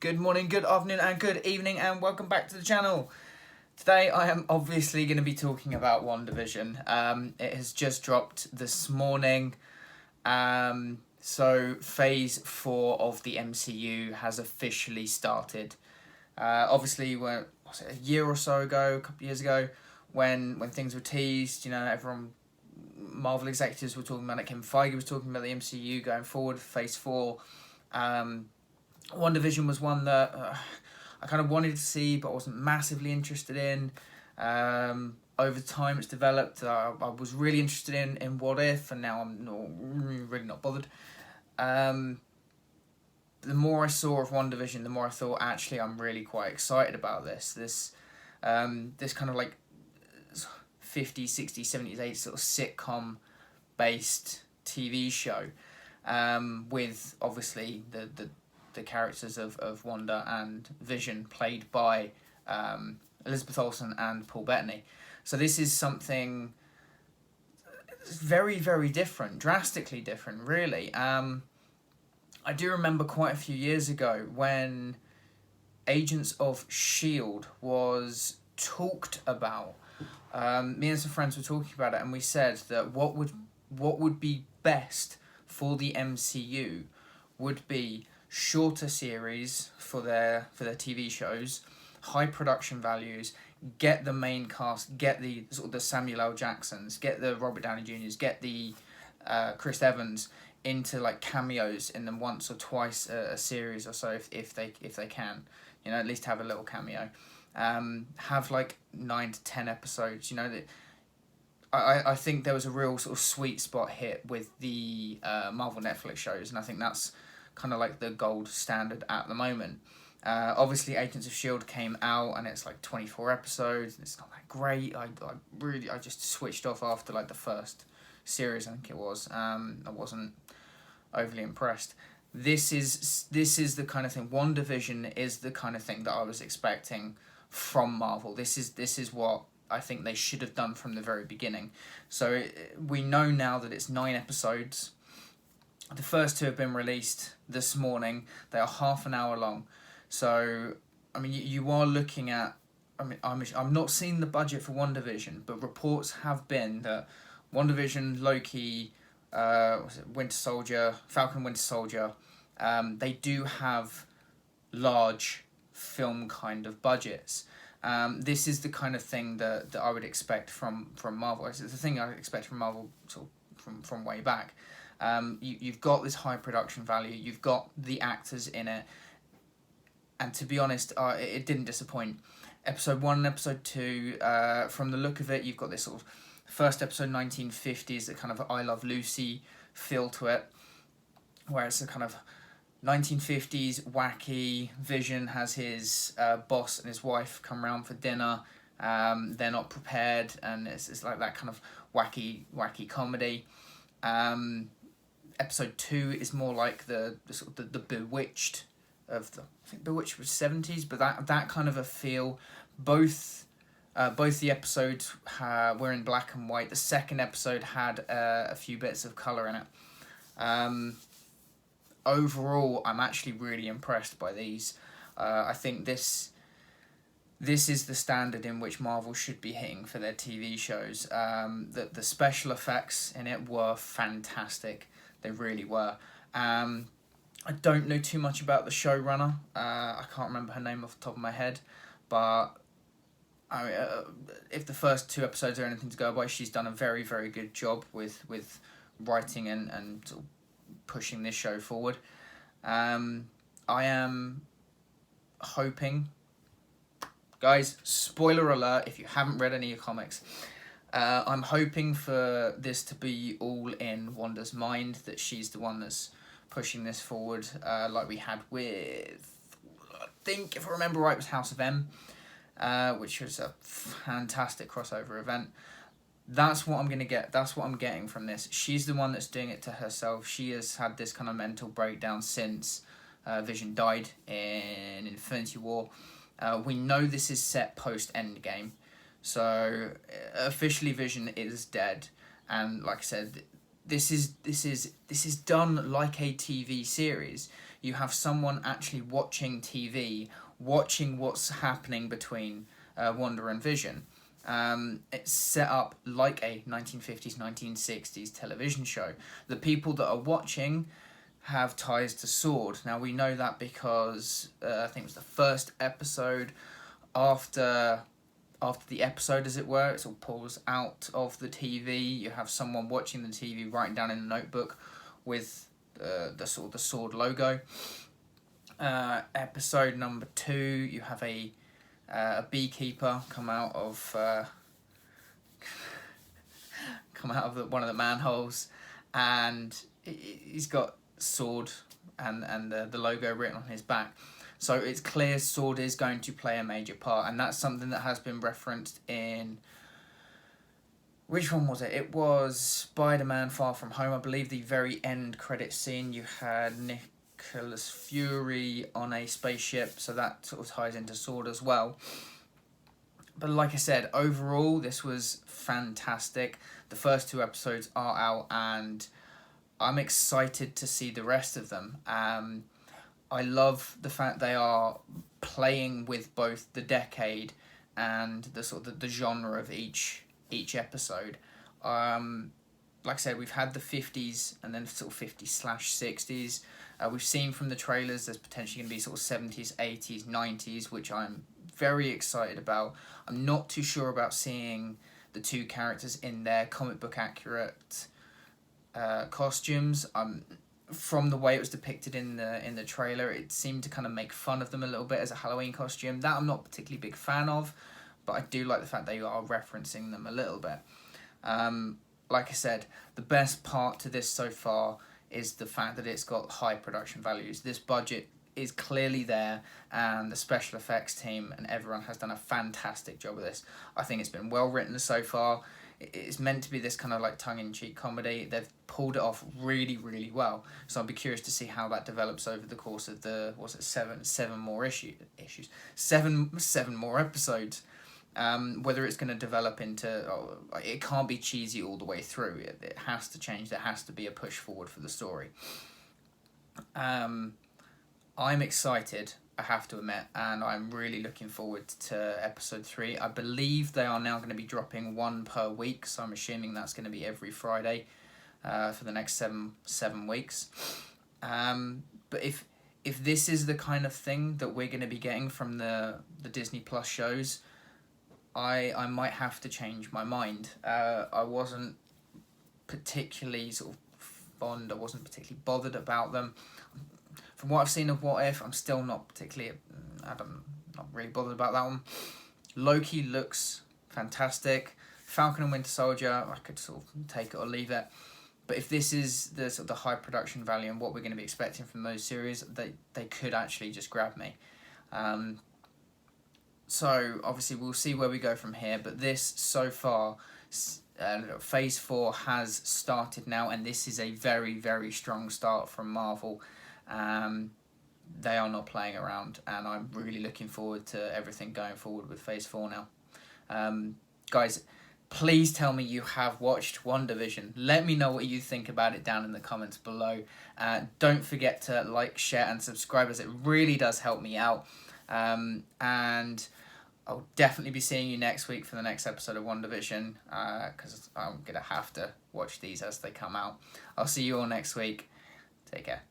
Good morning, good afternoon, and good evening, and welcome back to the channel. Today I am obviously going to be talking about Wandavision. It has just dropped this morning. So Phase 4 of the MCU has officially started. Obviously, a year or so ago, a couple of years ago, when things were teased, everyone, Marvel executives were talking about it. Kevin Feige was talking about the MCU going forward, Phase 4. Wandavision was one that I kind of wanted to see, but I wasn't massively interested in. Over time, it's developed. I was really interested in What If, and now I'm really not bothered. The more I saw of Wandavision, the more I thought, actually, I'm really quite excited about this. This kind of like 50s, 60s, 70s, 80s sort of sitcom-based TV show with, obviously, the characters of Wanda and Vision played by Elizabeth Olsen and Paul Bettany. So this is something very, very different, drastically different, really. I do remember quite a few years ago when Agents of S.H.I.E.L.D. was talked about. Me and some friends were talking about it, and we said that what would be best for the MCU would be shorter series for their TV shows, high production values, get the main cast, get the sort of the Samuel L. Jacksons, get the Robert Downey Jr.'s, get the Chris Evans into like cameos in them once or twice a series or so if they can, at least have a little cameo. Have like 9 to 10 episodes. That I think there was a real sort of sweet spot hit with the Marvel Netflix shows, and I think that's kind of like the gold standard at the moment. Obviously, Agents of S.H.I.E.L.D. came out, and it's like 24 episodes, and it's not that great. I just switched off after like the first series, I think it was. I wasn't overly impressed. This is the kind of thing. WandaVision is the kind of thing that I was expecting from Marvel. This is what I think they should have done from the very beginning. So we know now that it's 9 episodes. The first 2 have been released this morning. They are half an hour long. So, I mean, you are looking at... I'm not seeing the budget for WandaVision, but reports have been that WandaVision, Loki, Winter Soldier, Falcon Winter Soldier, they do have large film kind of budgets. This is the kind of thing that I would expect from Marvel. It's the thing I expect from Marvel sort of from way back. You've got this high production value, you've got the actors in it, and to be honest, it didn't disappoint. Episode 1 and episode 2, from the look of it, you've got this sort of first episode 1950s, the kind of I Love Lucy feel to it, where it's a kind of 1950s wacky. Vision has his boss and his wife come round for dinner. They're not prepared, and it's like that kind of wacky comedy. Episode 2 is more like the sort of the Bewitched of the... I think Bewitched was 70s, but that kind of a feel. Both the episodes were in black and white. The second episode had a few bits of colour in it. Overall, I'm actually really impressed by these. I think this is the standard in which Marvel should be hitting for their TV shows. The special effects in it were fantastic. They really were. I don't know too much about the showrunner. I can't remember her name off the top of my head, but if the first 2 episodes are anything to go by, she's done a very, very good job with writing and sort of pushing this show forward. I am hoping, guys, spoiler alert if you haven't read any of your comics, I'm hoping for this to be all in Wanda's mind, that she's the one that's pushing this forward, like we had with, I think, if I remember right, it was House of M, which was a fantastic crossover event. That's what I'm going to get. That's what I'm getting from this. She's the one that's doing it to herself. She has had this kind of mental breakdown since Vision died in Infinity War. We know this is set post-Endgame. So officially Vision is dead. And like I said, this is done like a TV series. You have someone actually watching TV, watching what's happening between Wanda and Vision. It's set up like a 1950s, 1960s television show. The people that are watching have ties to S.W.O.R.D. Now we know that because I think it was the first episode after the episode, as it were, it sort of pulls out of the TV. You have someone watching the TV writing down in a notebook with the S.W.O.R.D. logo. Episode number 2, you have a beekeeper come out of one of the manholes, and he's got S.W.O.R.D. and the logo written on his back. So it's clear S.W.O.R.D. is going to play a major part, and that's something that has been referenced in... Which one was it? It was Spider-Man Far From Home. I believe the very end credit scene, you had Nicholas Fury on a spaceship, so that sort of ties into S.W.O.R.D. as well. But like I said, overall, this was fantastic. The first 2 episodes are out, and I'm excited to see the rest of them. I love the fact they are playing with both the decade and the sort of the genre of each episode. Like I said, we've had the 50s and then sort of 50s/60s. We've seen from the trailers there's potentially going to be sort of 70s, 80s, 90s, which I'm very excited about. I'm not too sure about seeing the 2 characters in their comic book accurate costumes. From the way it was depicted in the trailer, it seemed to kind of make fun of them a little bit as a Halloween costume. That I'm not particularly big fan of, but I do like the fact they are referencing them a little bit. Like I said, the best part to this so far is the fact that it's got high production values. This budget is clearly there, and the special effects team and everyone has done a fantastic job of this. I think it's been well written so far. It's meant to be this kind of like tongue-in-cheek comedy. They've pulled it off really, really well. So I'll be curious to see how that develops over the course of the seven more issues, seven more episodes. Whether it's going to develop into, it can't be cheesy all the way through. It has to change. There has to be a push forward for the story. I'm excited, I have to admit, and I'm really looking forward to episode 3. I believe they are now going to be dropping 1 per week, so I'm assuming that's going to be every Friday for the next seven weeks. But if this is the kind of thing that we're going to be getting from the Disney Plus shows, I might have to change my mind. I wasn't particularly sort of fond, I wasn't particularly bothered about them. From what I've seen of What If, I'm still not particularly, not really bothered about that one. Loki looks fantastic. Falcon and Winter Soldier, I could sort of take it or leave it. But if this is the sort of the high production value and what we're going to be expecting from those series, they could actually just grab me. So obviously we'll see where we go from here. But this so far, Phase 4 has started now, and this is a very, very strong start from Marvel. They are not playing around, and I'm really looking forward to everything going forward with Phase 4 now. Guys, please tell me you have watched Wandavision. Let me know what you think about it down in the comments below. Don't forget to like, share and subscribe, as it really does help me out. And I'll definitely be seeing you next week for the next episode of Wandavision, because I'm going to have to watch these as they come out. I'll see you all next week. Take care.